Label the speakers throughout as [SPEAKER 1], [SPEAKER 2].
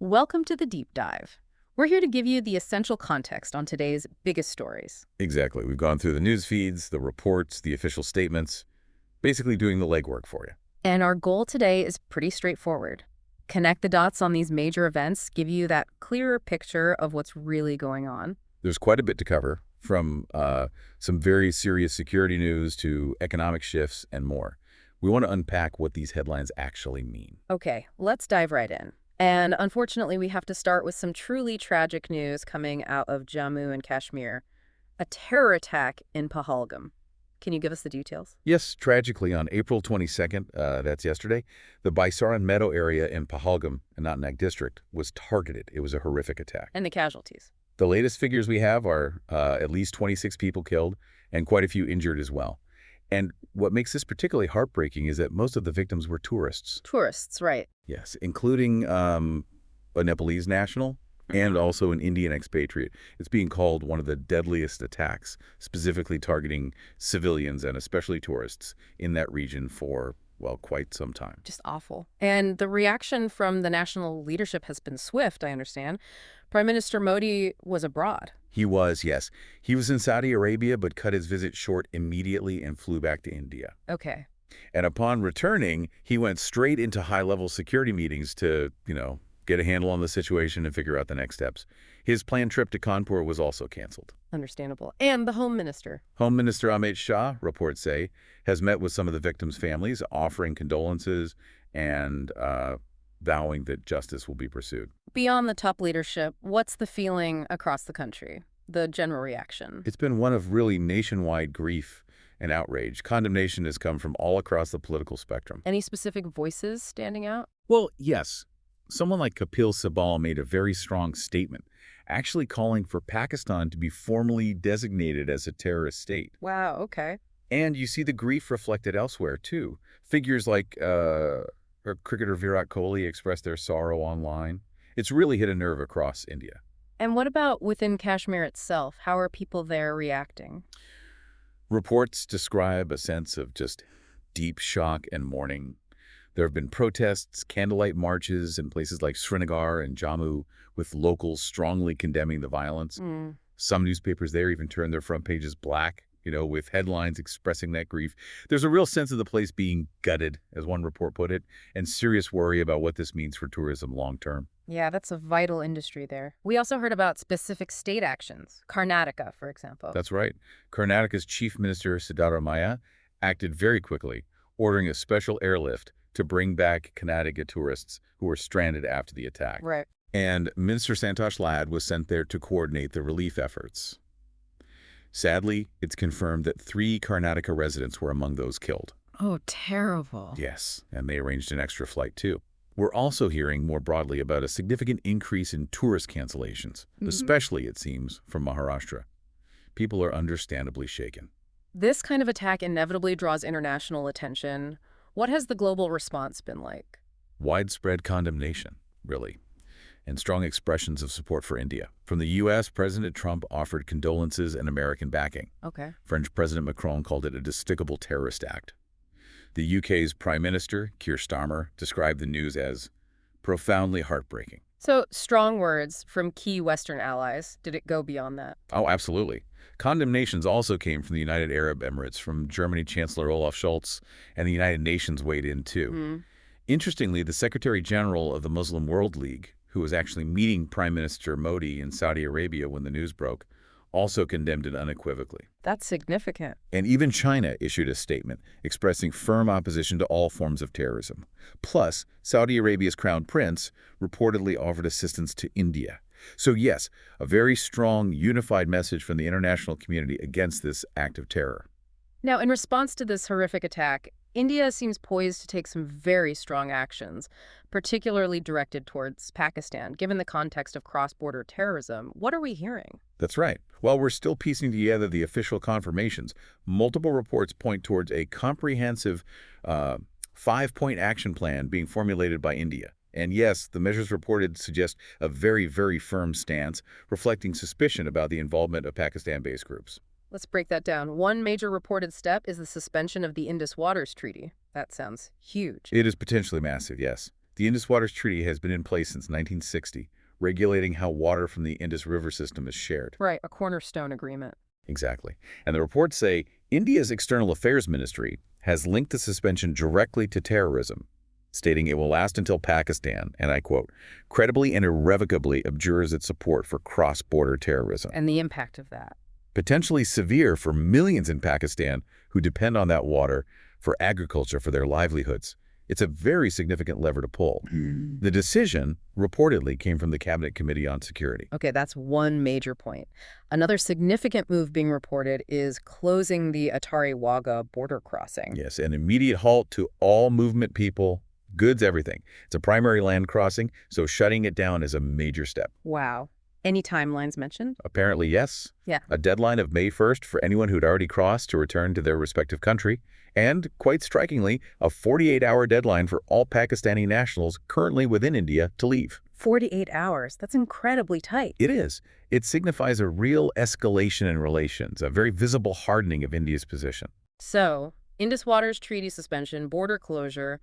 [SPEAKER 1] Welcome to the Deep Dive. We're here to give you the essential context on today's biggest stories.
[SPEAKER 2] Exactly. We've gone through the news feeds, the reports, the official statements, basically doing the legwork for you.
[SPEAKER 1] And our goal today is pretty straightforward. Connect the dots on these major events, give you that clearer picture of what's really going on.
[SPEAKER 2] There's quite a bit to cover, from some very serious security news to economic shifts and more. We want to unpack what these headlines actually mean.
[SPEAKER 1] Okay, let's dive right in. And unfortunately, we have to start with some truly tragic news coming out of Jammu and Kashmir. A terror attack in Pahalgam. Can you give us the details?
[SPEAKER 2] Yes, tragically, on April 22nd, that's yesterday, the Baisaran Meadow area in Pahalgam, Anantnag district, was targeted. It was a horrific attack.
[SPEAKER 1] And the casualties.
[SPEAKER 2] The latest figures we have are at least 26 people killed and quite a few injured as well. And what makes this particularly heartbreaking is that most of the victims were tourists.
[SPEAKER 1] Tourists, right.
[SPEAKER 2] Yes, including a Nepalese national and also an Indian expatriate. It's being called one of the deadliest attacks, specifically targeting civilians and especially tourists in that region for, well, quite some time.
[SPEAKER 1] Just awful. And the reaction from the national leadership has been swift, I understand. Prime Minister Modi was abroad.
[SPEAKER 2] He was, yes. He was in Saudi Arabia, but cut his visit short immediately and flew back to India.
[SPEAKER 1] Okay.
[SPEAKER 2] And upon returning, he went straight into high-level security meetings to, get a handle on the situation and figure out the next steps. His planned trip to Kanpur was also canceled.
[SPEAKER 1] Understandable. And the Home Minister.
[SPEAKER 2] Home Minister Amit Shah, reports say, has met with some of the victims' families, offering condolences and vowing that justice will be pursued.
[SPEAKER 1] Beyond the top leadership, what's the feeling across the country? The general reaction?
[SPEAKER 2] It's been one of really nationwide grief and outrage. Condemnation has come from all across the political spectrum.
[SPEAKER 1] Any specific voices standing out?
[SPEAKER 2] Well, yes. Someone like Kapil Sibal made a very strong statement, actually calling for Pakistan to be formally designated as a terrorist state.
[SPEAKER 1] Wow, okay.
[SPEAKER 2] And you see the grief reflected elsewhere, too. Figures like cricketer Virat Kohli expressed their sorrow online. It's really hit a nerve across India.
[SPEAKER 1] And what about within Kashmir itself? How are people there reacting?
[SPEAKER 2] Reports describe a sense of just deep shock and mourning. There have been protests, candlelight marches in places like Srinagar and Jammu, with locals strongly condemning the violence. Some newspapers there even turned their front pages black, with headlines expressing that grief. There's a real sense of the place being gutted, as one report put it, and serious worry about what this means for tourism long term.
[SPEAKER 1] Yeah, that's a vital industry there. We also heard about specific state actions. Karnataka, for example.
[SPEAKER 2] That's right. Karnataka's Chief Minister Siddaramaiah acted very quickly, ordering a special airlift to bring back Karnataka tourists who were stranded after the attack.
[SPEAKER 1] Right.
[SPEAKER 2] And Minister Santosh Lad was sent there to coordinate the relief efforts. Sadly, it's confirmed that 3 Karnataka residents were among those killed.
[SPEAKER 1] Oh, terrible.
[SPEAKER 2] Yes, and they arranged an extra flight too. We're also hearing more broadly about a significant increase in tourist cancellations, especially, it seems, from Maharashtra. People are understandably shaken.
[SPEAKER 1] This kind of attack inevitably draws international attention. What has the global response been like?
[SPEAKER 2] Widespread condemnation, really, and strong expressions of support for India. From the U.S., President Trump offered condolences and American backing.
[SPEAKER 1] Okay.
[SPEAKER 2] French President Macron called it a despicable terrorist act. The UK's Prime Minister, Keir Starmer, described the news as profoundly heartbreaking.
[SPEAKER 1] So, strong words from key Western allies. Did it go beyond that?
[SPEAKER 2] Oh, absolutely. Condemnations also came from the United Arab Emirates, from Germany Chancellor Olaf Scholz, and the United Nations weighed in too. Interestingly, the Secretary General of the Muslim World League, who was actually meeting Prime Minister Modi in Saudi Arabia when the news broke, also condemned it unequivocally.
[SPEAKER 1] That's significant.
[SPEAKER 2] And even China issued a statement expressing firm opposition to all forms of terrorism. Plus, Saudi Arabia's Crown Prince reportedly offered assistance to India. So yes, a very strong, unified message from the international community against this act of terror.
[SPEAKER 1] Now, in response to this horrific attack, India seems poised to take some very strong actions, particularly directed towards Pakistan. Given the context of cross-border terrorism, what are we hearing?
[SPEAKER 2] That's right. While we're still piecing together the official confirmations, multiple reports point towards a comprehensive 5-point action plan being formulated by India. And yes, the measures reported suggest a very, very firm stance, reflecting suspicion about the involvement of Pakistan-based groups.
[SPEAKER 1] Let's break that down. One major reported step is the suspension of the Indus Waters Treaty. That sounds huge.
[SPEAKER 2] It is potentially massive, yes. The Indus Waters Treaty has been in place since 1960, regulating how water from the Indus River system is shared.
[SPEAKER 1] Right, a cornerstone agreement.
[SPEAKER 2] Exactly. And the reports say India's External Affairs Ministry has linked the suspension directly to terrorism, stating it will last until Pakistan, and I quote, credibly and irrevocably abjures its support for cross-border terrorism.
[SPEAKER 1] And the impact of that.
[SPEAKER 2] Potentially severe for millions in Pakistan who depend on that water for agriculture for their livelihoods. It's a very significant lever to pull. The decision reportedly came from the Cabinet Committee on Security.
[SPEAKER 1] Okay, that's one major point. Another significant move being reported is closing the Atari-Wagah border crossing.
[SPEAKER 2] Yes, an immediate halt to all movement, people, goods, everything. It's a primary land crossing, so shutting it down is a major step.
[SPEAKER 1] Wow. Any timelines mentioned?
[SPEAKER 2] Apparently, yes.
[SPEAKER 1] Yeah.
[SPEAKER 2] A deadline of May 1st for anyone who'd already crossed to return to their respective country, and, quite strikingly, a 48-hour deadline for all Pakistani nationals currently within India to leave.
[SPEAKER 1] 48 hours. That's incredibly tight.
[SPEAKER 2] It is. It signifies a real escalation in relations, a very visible hardening of India's position.
[SPEAKER 1] So, Indus Waters Treaty suspension, border closure.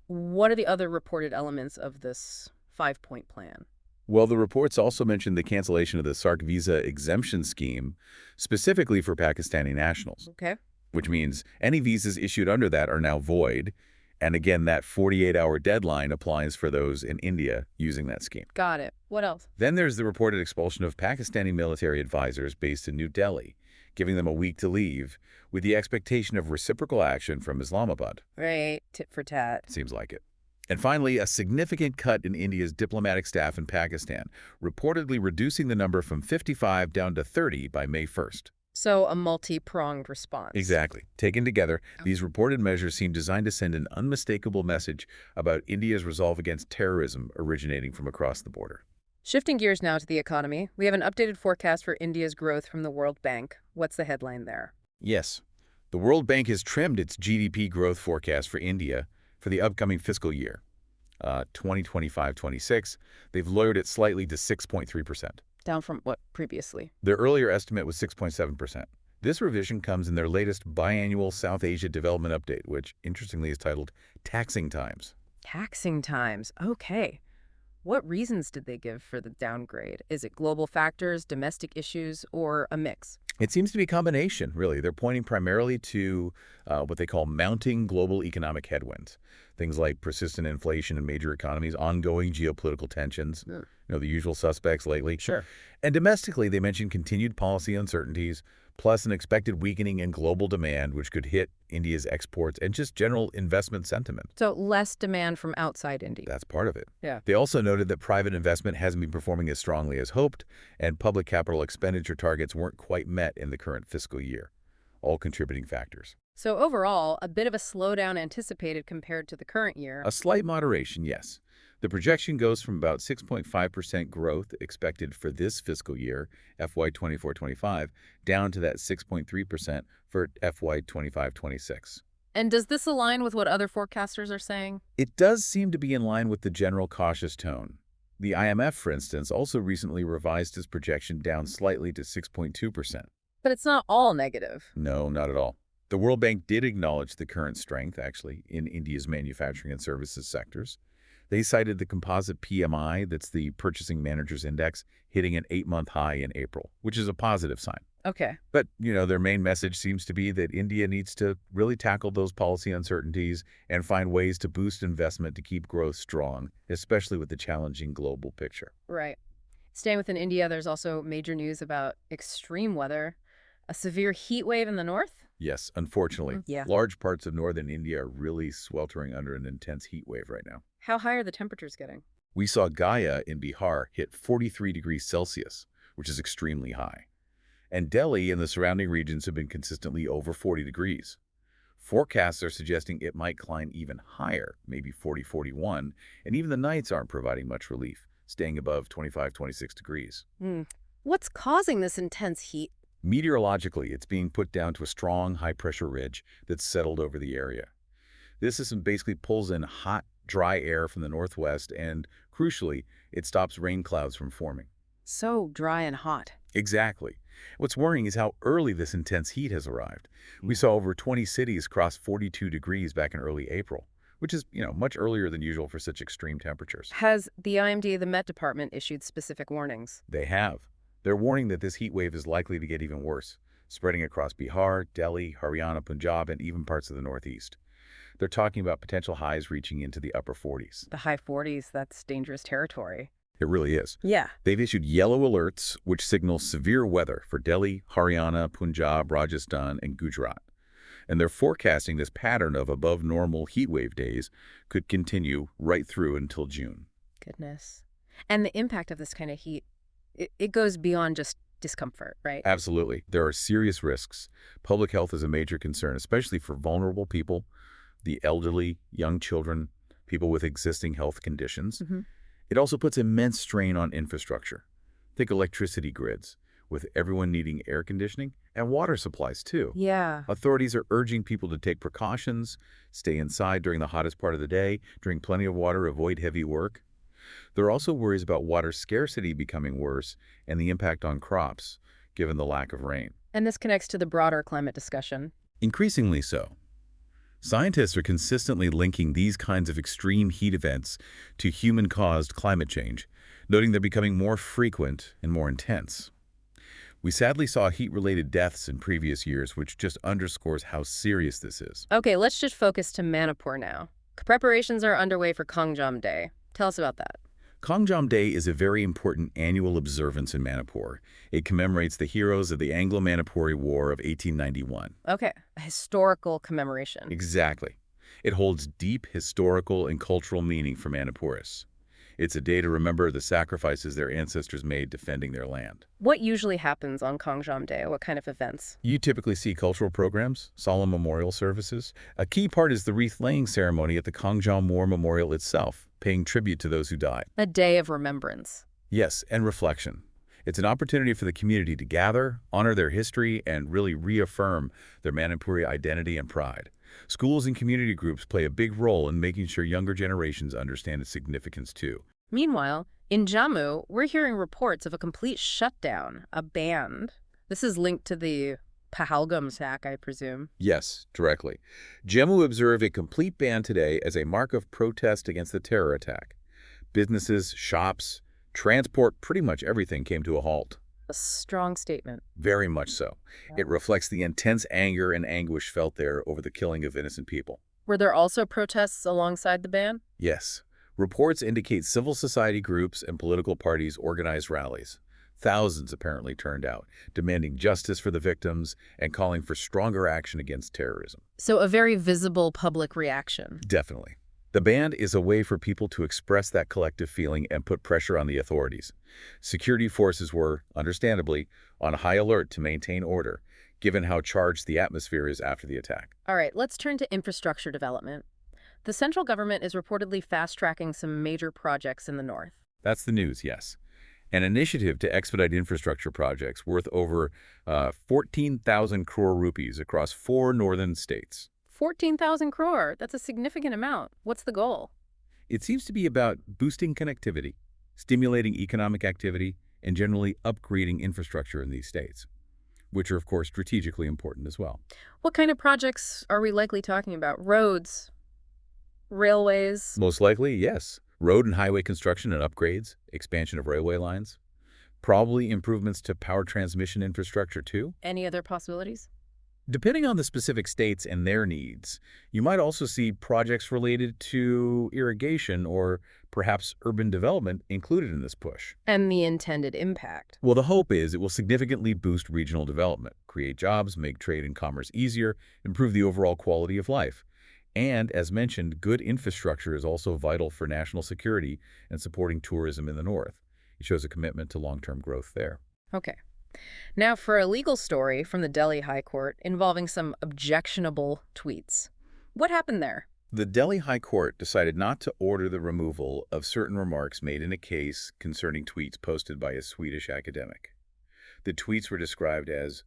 [SPEAKER 1] What are the other reported elements of this five-point plan?
[SPEAKER 2] Well, the reports also mentioned the cancellation of the SARC visa exemption scheme, specifically for Pakistani nationals.
[SPEAKER 1] Okay.
[SPEAKER 2] Which means any visas issued under that are now void. And again, that 48-hour deadline applies for those in India using that scheme.
[SPEAKER 1] Got it. What else?
[SPEAKER 2] Then there's the reported expulsion of Pakistani military advisors based in New Delhi, giving them a week to leave, with the expectation of reciprocal action from Islamabad.
[SPEAKER 1] Right. Tit for tat.
[SPEAKER 2] Seems like it. And finally, a significant cut in India's diplomatic staff in Pakistan, reportedly reducing the number from 55 down to 30 by May 1st.
[SPEAKER 1] So a multi-pronged response.
[SPEAKER 2] Exactly. Taken together, these reported measures seem designed to send an unmistakable message about India's resolve against terrorism originating from across the border.
[SPEAKER 1] Shifting gears now to the economy, we have an updated forecast for India's growth from the World Bank. What's the headline there?
[SPEAKER 2] Yes. The World Bank has trimmed its GDP growth forecast for India for the upcoming fiscal year, 2025-26. They've lowered it slightly to 6.3%.
[SPEAKER 1] Down from what previously?
[SPEAKER 2] Their earlier estimate was 6.7%. This revision comes in their latest biannual South Asia Development Update, which interestingly is titled Taxing Times.
[SPEAKER 1] Taxing times. Okay. What reasons did they give for the downgrade? Is it global factors, domestic issues, or a mix?
[SPEAKER 2] It seems to be a combination, really. They're pointing primarily to what they call mounting global economic headwinds. Things like persistent inflation in major economies, ongoing geopolitical tensions, the usual suspects lately.
[SPEAKER 1] Sure.
[SPEAKER 2] And domestically, they mentioned continued policy uncertainties, plus an expected weakening in global demand, which could hit India's exports and just general investment sentiment.
[SPEAKER 1] So less demand from outside India.
[SPEAKER 2] That's part of it.
[SPEAKER 1] Yeah.
[SPEAKER 2] They also noted that private investment hasn't been performing as strongly as hoped, and public capital expenditure targets weren't quite met in the current fiscal year, all contributing factors.
[SPEAKER 1] So overall, a bit of a slowdown anticipated compared to the current year.
[SPEAKER 2] A slight moderation, yes. The projection goes from about 6.5% growth expected for this fiscal year, FY 24-25, down to that 6.3% for FY 25-26.
[SPEAKER 1] And does this align with what other forecasters are saying?
[SPEAKER 2] It does seem to be in line with the general cautious tone. The IMF, for instance, also recently revised its projection down slightly to 6.2%.
[SPEAKER 1] But it's not all negative.
[SPEAKER 2] No, not at all. The World Bank did acknowledge the current strength, actually, in India's manufacturing and services sectors. They cited the composite PMI, that's the Purchasing Managers Index, hitting an 8-month high in April, which is a positive sign.
[SPEAKER 1] Okay.
[SPEAKER 2] But, their main message seems to be that India needs to really tackle those policy uncertainties and find ways to boost investment to keep growth strong, especially with the challenging global picture.
[SPEAKER 1] Right. Staying within India, there's also major news about extreme weather. A severe heat wave in the north?
[SPEAKER 2] Yes, unfortunately.
[SPEAKER 1] Yeah.
[SPEAKER 2] Large parts of northern India are really sweltering under an intense heat wave right now.
[SPEAKER 1] How high are the temperatures getting?
[SPEAKER 2] We saw Gaya in Bihar hit 43 degrees Celsius, which is extremely high. And Delhi and the surrounding regions have been consistently over 40 degrees. Forecasts are suggesting it might climb even higher, maybe 40, 41, and even the nights aren't providing much relief, staying above 25, 26 degrees.
[SPEAKER 1] What's causing this intense heat?
[SPEAKER 2] Meteorologically, it's being put down to a strong, high-pressure ridge that's settled over the area. This system basically pulls in hot, dry air from the northwest and, crucially, it stops rain clouds from forming.
[SPEAKER 1] So dry and hot.
[SPEAKER 2] Exactly. What's worrying is how early this intense heat has arrived. We saw over 20 cities cross 42 degrees back in early April, which is, much earlier than usual for such extreme temperatures.
[SPEAKER 1] Has the IMD, the Met Department, issued specific warnings?
[SPEAKER 2] They have. They're warning that this heat wave is likely to get even worse, spreading across Bihar, Delhi, Haryana, Punjab, and even parts of the Northeast. They're talking about potential highs reaching into the upper 40s.
[SPEAKER 1] The high 40s, that's dangerous territory.
[SPEAKER 2] It really is.
[SPEAKER 1] Yeah.
[SPEAKER 2] They've issued yellow alerts, which signal severe weather for Delhi, Haryana, Punjab, Rajasthan, and Gujarat. And they're forecasting this pattern of above-normal heat wave days could continue right through until June.
[SPEAKER 1] Goodness. And the impact of this kind of heat, it goes beyond just discomfort, right?
[SPEAKER 2] Absolutely. There are serious risks. Public health is a major concern, especially for vulnerable people, the elderly, young children, people with existing health conditions. It also puts immense strain on infrastructure. Think electricity grids, with everyone needing air conditioning and water supplies too.
[SPEAKER 1] Yeah.
[SPEAKER 2] Authorities are urging people to take precautions, stay inside during the hottest part of the day, drink plenty of water, avoid heavy work. There are also worries about water scarcity becoming worse and the impact on crops, given the lack of rain.
[SPEAKER 1] And this connects to the broader climate discussion.
[SPEAKER 2] Increasingly so. Scientists are consistently linking these kinds of extreme heat events to human-caused climate change, noting they're becoming more frequent and more intense. We sadly saw heat-related deaths in previous years, which just underscores how serious this is.
[SPEAKER 1] Okay, let's just focus to Manipur now. Preparations are underway for Kongjam Day. Tell us about that.
[SPEAKER 2] Kongjam Day is a very important annual observance in Manipur. It commemorates the heroes of the Anglo-Manipuri War of 1891.
[SPEAKER 1] Okay, a historical commemoration.
[SPEAKER 2] Exactly. It holds deep historical and cultural meaning for Manipurists. It's a day to remember the sacrifices their ancestors made defending their land.
[SPEAKER 1] What usually happens on Kongjam Day? What kind of events?
[SPEAKER 2] You typically see cultural programs, solemn memorial services. A key part is the wreath-laying ceremony at the Kongjam War Memorial itself, paying tribute to those who died.
[SPEAKER 1] A day of remembrance.
[SPEAKER 2] Yes, and reflection. It's an opportunity for the community to gather, honor their history, and really reaffirm their Manipuri identity and pride. Schools and community groups play a big role in making sure younger generations understand its significance too.
[SPEAKER 1] Meanwhile, in Jammu, we're hearing reports of a complete shutdown, a ban. This is linked to the Pahalgam attack, I presume.
[SPEAKER 2] Yes, directly. Jammu observed a complete ban today as a mark of protest against the terror attack. Businesses, shops, transport, pretty much everything came to a halt.
[SPEAKER 1] A strong statement.
[SPEAKER 2] Very much so. It reflects the intense anger and anguish felt there over the killing of innocent people.
[SPEAKER 1] Were there also protests alongside the ban?
[SPEAKER 2] Yes. Reports indicate civil society groups and political parties organized rallies. Thousands apparently turned out, demanding justice for the victims and calling for stronger action against terrorism.
[SPEAKER 1] So a very visible public reaction.
[SPEAKER 2] Definitely. The ban is a way for people to express that collective feeling and put pressure on the authorities. Security forces were, understandably, on high alert to maintain order, given how charged the atmosphere is after the attack.
[SPEAKER 1] All right, let's turn to infrastructure development. The central government is reportedly fast-tracking some major projects in the north.
[SPEAKER 2] That's the news, yes. An initiative to expedite infrastructure projects worth over 14,000 crore rupees across 4 northern states.
[SPEAKER 1] 14,000 crore. That's a significant amount. What's the goal?
[SPEAKER 2] It seems to be about boosting connectivity, stimulating economic activity, and generally upgrading infrastructure in these states, which are, of course, strategically important as well.
[SPEAKER 1] What kind of projects are we likely talking about? Roads? Railways?
[SPEAKER 2] Most likely, yes. Road and highway construction and upgrades, expansion of railway lines, probably improvements to power transmission infrastructure too.
[SPEAKER 1] Any other possibilities?
[SPEAKER 2] Depending on the specific states and their needs, you might also see projects related to irrigation or perhaps urban development included in this push.
[SPEAKER 1] And the intended impact?
[SPEAKER 2] Well, the hope is it will significantly boost regional development, create jobs, make trade and commerce easier, improve the overall quality of life. And, as mentioned, good infrastructure is also vital for national security and supporting tourism in the north. It shows a commitment to long-term growth there.
[SPEAKER 1] Okay. Now for a legal story from the Delhi High Court involving some objectionable tweets. What happened there?
[SPEAKER 2] The Delhi High Court decided not to order the removal of certain remarks made in a case concerning tweets posted by a Swedish academic. The tweets were described as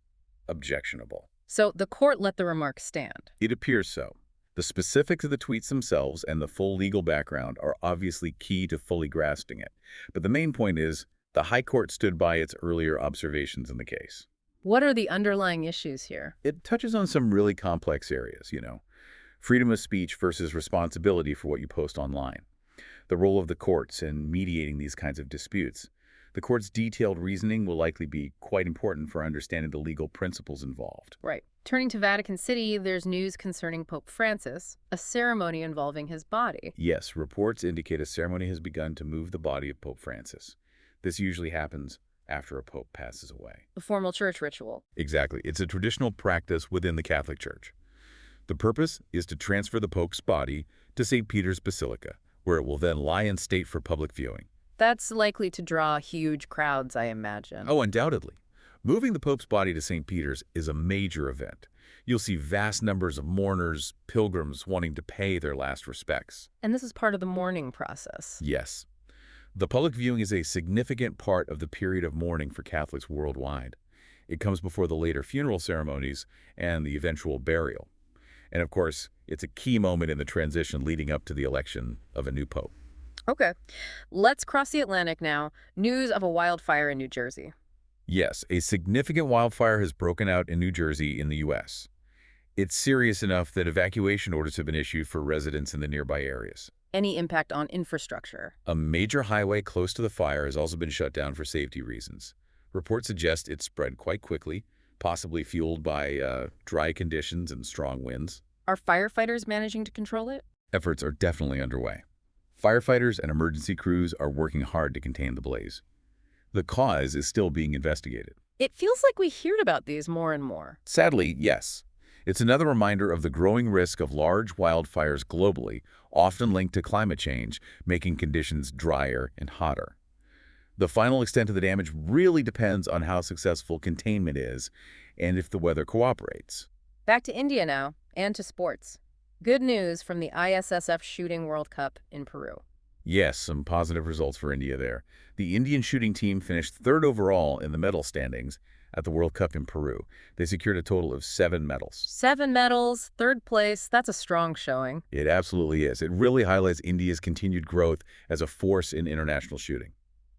[SPEAKER 2] objectionable.
[SPEAKER 1] So the court let the remarks stand.
[SPEAKER 2] It appears so. The specifics of the tweets themselves and the full legal background are obviously key to fully grasping it. But the main point is, the High Court stood by its earlier observations in the case.
[SPEAKER 1] What are the underlying issues here?
[SPEAKER 2] It touches on some really complex areas, freedom of speech versus responsibility for what you post online, the role of the courts in mediating these kinds of disputes. The court's detailed reasoning will likely be quite important for understanding the legal principles involved.
[SPEAKER 1] Right. Turning to Vatican City, there's news concerning Pope Francis, a ceremony involving his body.
[SPEAKER 2] Yes, reports indicate a ceremony has begun to move the body of Pope Francis. This usually happens after a pope passes away.
[SPEAKER 1] A formal church ritual.
[SPEAKER 2] Exactly. It's a traditional practice within the Catholic Church. The purpose is to transfer the Pope's body to St. Peter's Basilica, where it will then lie in state for public viewing.
[SPEAKER 1] That's likely to draw huge crowds, I imagine.
[SPEAKER 2] Oh, undoubtedly. Moving the Pope's body to St. Peter's is a major event. You'll see vast numbers of mourners, pilgrims wanting to pay their last respects.
[SPEAKER 1] And this is part of the mourning process.
[SPEAKER 2] Yes. The public viewing is a significant part of the period of mourning for Catholics worldwide. It comes before the later funeral ceremonies and the eventual burial. And of course, it's a key moment in the transition leading up to the election of a new pope.
[SPEAKER 1] Okay. Let's cross the Atlantic now. News of a wildfire in New Jersey.
[SPEAKER 2] Yes, a significant wildfire has broken out in New Jersey in the U.S. It's serious enough that evacuation orders have been issued for residents in the nearby areas.
[SPEAKER 1] Any impact on infrastructure?
[SPEAKER 2] A major highway close to the fire has also been shut down for safety reasons. Reports suggest it spread quite quickly, possibly fueled by dry conditions and strong winds.
[SPEAKER 1] Are firefighters managing to control it?
[SPEAKER 2] Efforts are definitely underway. Firefighters and emergency crews are working hard to contain the blaze. The cause is still being investigated.
[SPEAKER 1] It feels like we hear about these more and more.
[SPEAKER 2] Sadly, yes. It's another reminder of the growing risk of large wildfires globally, often linked to climate change, making conditions drier and hotter. The final extent of the damage really depends on how successful containment is and if the weather cooperates.
[SPEAKER 1] Back to India now, and to sports. Good news from the ISSF Shooting World Cup in Peru.
[SPEAKER 2] Yes, some positive results for India there. The Indian shooting team finished third overall in the medal standings at the World Cup in Peru. They secured a total of 7 medals.
[SPEAKER 1] 7 medals, third place. That's a strong showing.
[SPEAKER 2] It absolutely is. It really highlights India's continued growth as a force in international shooting.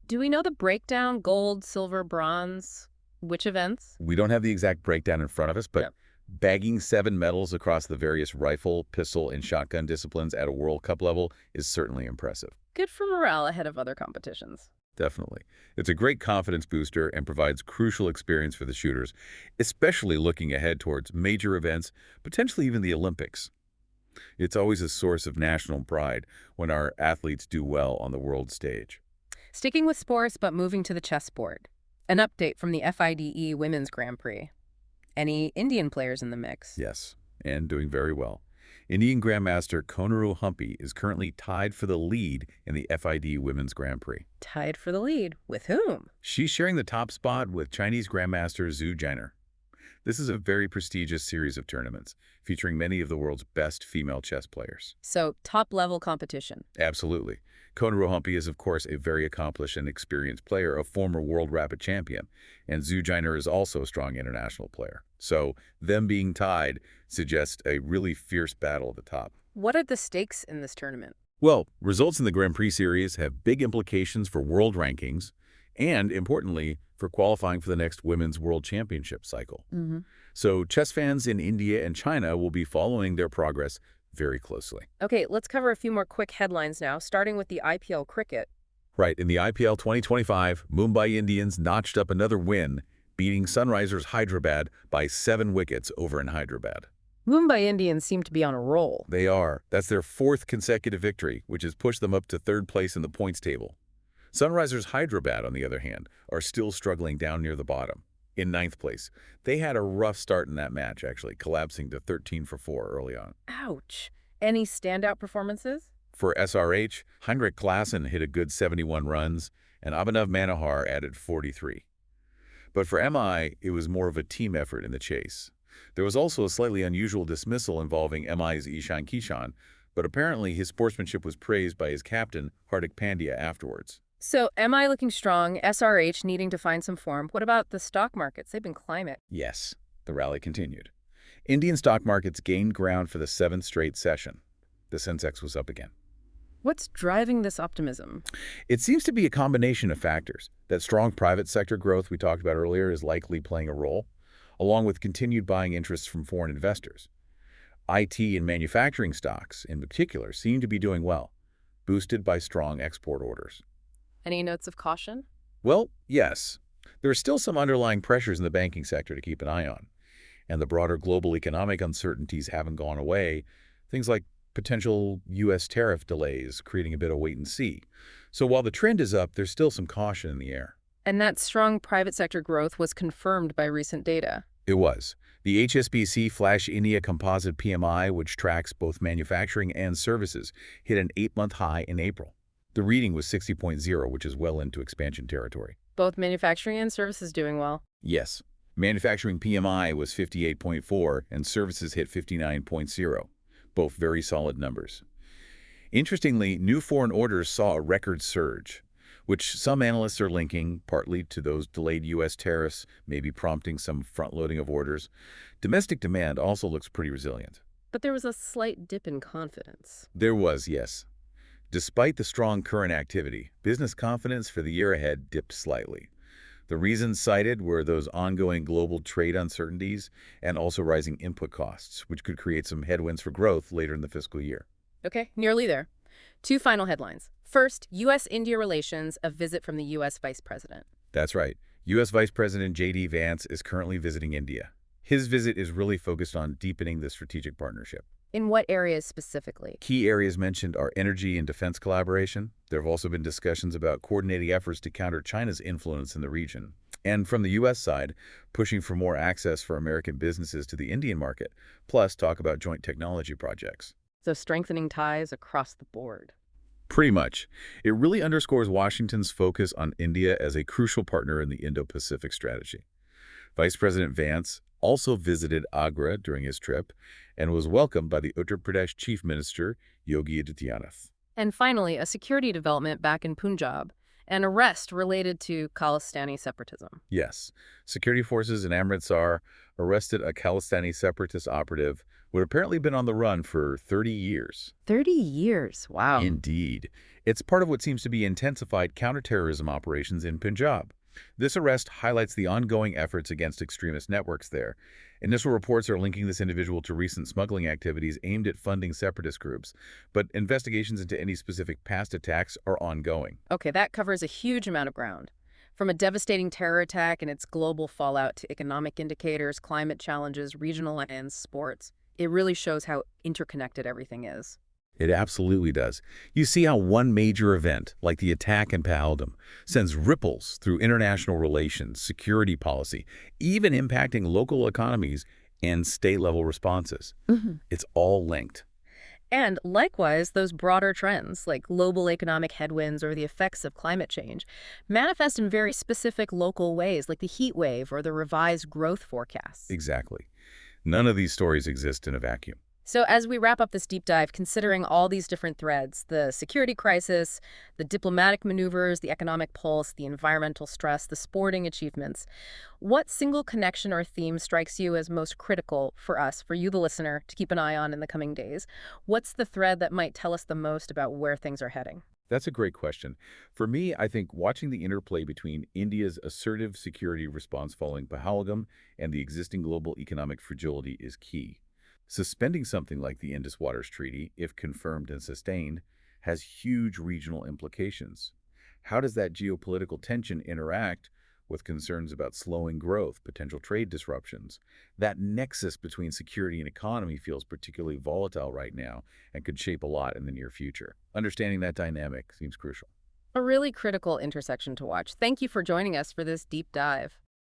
[SPEAKER 1] Do we know the breakdown? Gold, silver, bronze? Which events?
[SPEAKER 2] We don't have the exact breakdown in front of us, but
[SPEAKER 1] Yep.
[SPEAKER 2] bagging 7 medals across the various rifle, pistol, and shotgun disciplines at a World Cup level is certainly impressive.
[SPEAKER 1] Good for morale ahead of other competitions.
[SPEAKER 2] Definitely. It's a great confidence booster and provides crucial experience for the shooters, especially looking ahead towards major events, potentially even the Olympics. It's always a source of national pride when our athletes do well on the world stage.
[SPEAKER 1] Sticking with sports, but moving to the chessboard. An update from the FIDE Women's Grand Prix. Any Indian players in the mix?
[SPEAKER 2] Yes, and doing very well. Indian Grandmaster Konaru Humpy is currently tied for the lead in the FID Women's Grand Prix.
[SPEAKER 1] Tied for the lead. With whom?
[SPEAKER 2] She's sharing the top spot with Chinese Grandmaster Zhu Jiner. This is a very prestigious series of tournaments, featuring many of the world's best female chess players.
[SPEAKER 1] So, top-level competition.
[SPEAKER 2] Absolutely. Konaru Humpy is, of course, a very accomplished and experienced player, a former world rapid champion, and Zhu Jiner is also a strong international player. So, them being tied suggests a really fierce battle at the top.
[SPEAKER 1] What are the stakes in this tournament?
[SPEAKER 2] Well, results in the Grand Prix series have big implications for world rankings and, importantly, for qualifying for the next Women's World Championship cycle. So chess fans in India and China will be following their progress very closely.
[SPEAKER 1] Okay, let's cover a few more quick headlines now, starting with the IPL cricket.
[SPEAKER 2] Right, in the IPL 2025, Mumbai Indians notched up another win, beating Sunrisers Hyderabad by 7 wickets over in Hyderabad.
[SPEAKER 1] Mumbai Indians seem to be on a roll.
[SPEAKER 2] They are. That's their 4th consecutive victory, which has pushed them up to 3rd place in the points table. Sunrisers Hyderabad, on the other hand, are still struggling down near the bottom, in 9th place. They had a rough start in that match, actually, collapsing to 13 for 4 early on.
[SPEAKER 1] Ouch. Any standout performances?
[SPEAKER 2] For SRH, Heinrich Klaassen hit a good 71 runs, and Abhinav Manohar added 43. But for MI, it was more of a team effort in the chase. There was also a slightly unusual dismissal involving MI's Ishan Kishan, but apparently his sportsmanship was praised by his captain, Hardik Pandya, afterwards.
[SPEAKER 1] So, MI looking strong, SRH needing to find some form. What about the stock markets? They've been climbing.
[SPEAKER 2] Yes, the rally continued. Indian stock markets gained ground for the 7th straight session. The Sensex was up again.
[SPEAKER 1] What's driving this optimism?
[SPEAKER 2] It seems to be a combination of factors. That strong private sector growth we talked about earlier is likely playing a role, along with continued buying interests from foreign investors. IT and manufacturing stocks, in particular, seem to be doing well, boosted by strong export orders.
[SPEAKER 1] Any notes of caution?
[SPEAKER 2] Well, yes. There are still some underlying pressures in the banking sector to keep an eye on, and the broader global economic uncertainties haven't gone away. Things like potential U.S. tariff delays, creating a bit of wait and see. So while the trend is up, there's still some caution in the air.
[SPEAKER 1] And that strong private sector growth was confirmed by recent data.
[SPEAKER 2] It was. The HSBC Flash India Composite PMI, which tracks both manufacturing and services, hit an 8-month high in April. The reading was 60.0, which is well into expansion territory.
[SPEAKER 1] Both manufacturing and services doing well.
[SPEAKER 2] Yes. Manufacturing PMI was 58.4 and services hit 59.0, both very solid numbers. Interestingly, new foreign orders saw a record surge, which some analysts are linking partly to those delayed U.S. tariffs, maybe prompting some front-loading of orders. Domestic demand also looks pretty resilient.
[SPEAKER 1] But there was a slight dip in confidence.
[SPEAKER 2] There was, yes. Despite the strong current activity, business confidence for the year ahead dipped slightly. The reasons cited were those ongoing global trade uncertainties and also rising input costs, which could create some headwinds for growth later in the fiscal year.
[SPEAKER 1] Okay, nearly there. Two final headlines. First, U.S.-India relations, a visit from the U.S. Vice President.
[SPEAKER 2] That's right. U.S. Vice President J.D. Vance is currently visiting India. His visit is really focused on deepening the strategic partnership.
[SPEAKER 1] In what areas specifically?
[SPEAKER 2] Key areas mentioned are energy and defense collaboration. There have also been discussions about coordinating efforts to counter China's influence in the region. And from the U.S. side, pushing for more access for American businesses to the Indian market, plus talk about joint technology projects.
[SPEAKER 1] So strengthening ties across the board.
[SPEAKER 2] Pretty much. It really underscores Washington's focus on India as a crucial partner in the Indo-Pacific strategy. Vice President Vance also visited Agra during his trip and was welcomed by the Uttar Pradesh Chief Minister, Yogi Adityanath.
[SPEAKER 1] And finally, a security development back in Punjab, an arrest related to Khalistani separatism.
[SPEAKER 2] Yes, security forces in Amritsar arrested a Khalistani separatist operative who had apparently been on the run for 30 years.
[SPEAKER 1] 30 years, wow.
[SPEAKER 2] Indeed. It's part of what seems to be intensified counterterrorism operations in Punjab. This arrest highlights the ongoing efforts against extremist networks there. Initial reports are linking this individual to recent smuggling activities aimed at funding separatist groups, but investigations into any specific past attacks are ongoing.
[SPEAKER 1] Okay, that covers a huge amount of ground. From a devastating terror attack and its global fallout to economic indicators, climate challenges, regional and sports. It really shows how interconnected everything is.
[SPEAKER 2] It absolutely does. You see how one major event, like the attack in Pahalgam, sends ripples through international relations, security policy, even impacting local economies and state-level responses. It's all linked.
[SPEAKER 1] And likewise, those broader trends, like global economic headwinds or the effects of climate change, manifest in very specific local ways, like the heat wave or the revised growth forecasts.
[SPEAKER 2] Exactly. None of these stories exist in a vacuum.
[SPEAKER 1] So as we wrap up this deep dive, considering all these different threads, the security crisis, the diplomatic maneuvers, the economic pulse, the environmental stress, the sporting achievements, what single connection or theme strikes you as most critical for us, for you, the listener, to keep an eye on in the coming days? What's the thread that might tell us the most about where things are heading?
[SPEAKER 2] That's a great question. For me, I think watching the interplay between India's assertive security response following Pahalgam and the existing global economic fragility is key. Suspending something like the Indus Waters Treaty, if confirmed and sustained, has huge regional implications. How does that geopolitical tension interact with concerns about slowing growth, potential trade disruptions? That nexus between security and economy feels particularly volatile right now and could shape a lot in the near future. Understanding that dynamic seems crucial.
[SPEAKER 1] A really critical intersection to watch. Thank you for joining us for this deep dive.